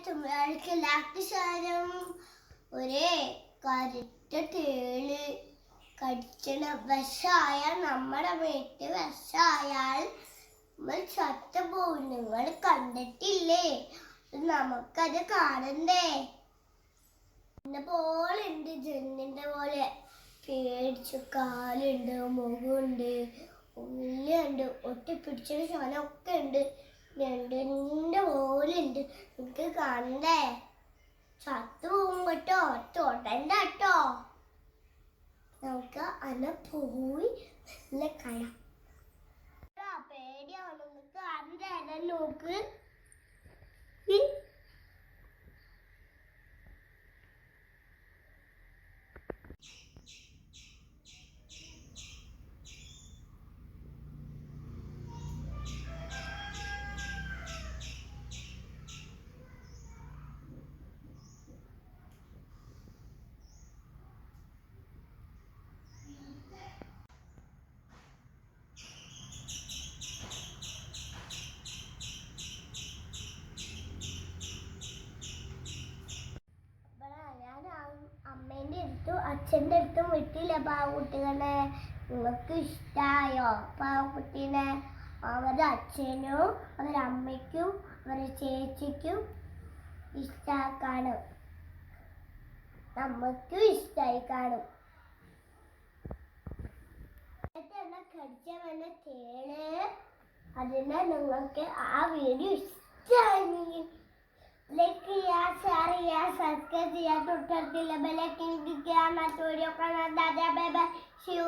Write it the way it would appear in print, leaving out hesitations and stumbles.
തുമ്പിയാൾക്കെല്ലാവർക്കും ഒരേ കരുത്ത തേള് കടിച്ചണ വിഷായ നമ്മുടെ വീട്ടിൽ വിഷായാൽ നമ്മൾ ചത്തുപോകും. നിങ്ങൾ കണ്ടിട്ടില്ലേ? നമുക്കത് കാണണ്ടേ? എന്നെ പോലെ ഉണ്ട്, ജന്നിന്റെ പോലെ പേടിച്ച് കാലുണ്ട്, മുഖമുണ്ട്, ഉള്ളിയുണ്ട്, ഒട്ടിപ്പിടിച്ച ശവനൊക്കെ ഉണ്ട്. രണ്ടിന്റെ പോലെ ഉണ്ട്. എനിക്ക് കാണണ്ടേ? ചത്തു പോകും കേട്ടോ, തൊടണ്ട കേട്ടോ. നമുക്ക് അന്ന് പോയി നല്ല കാണാം. പേടിയാണ്, നിങ്ങൾക്ക് കാണണ്ടേ? നോക്ക്. അമ്മേന്റെ അടുത്തും അച്ഛൻ്റെ അടുത്തും വിട്ടില്ല പാവക്കുട്ടികളെ. നിങ്ങൾക്ക് ഇഷ്ടായോ പാവക്കുട്ടീനെ? അവരുടെ അച്ഛനും അവരുടെ അമ്മയ്ക്കും അവരുടെ ചേച്ചിക്കും ഇഷ്ടമായി കാണും, നമുക്കും ഇഷ്ടമായി കാണും. കടിച്ച വന്ന തേള്, അതിനാൽ നിങ്ങൾക്ക് ആ വീഡിയോ ഇഷ്ടമായി लाइक किया, शेयर किया, सब्सक्राइब किया, तो बेल आइकन क्लिक किया, मैं वीडियो का नाम दादा बाय बाय, सी यू।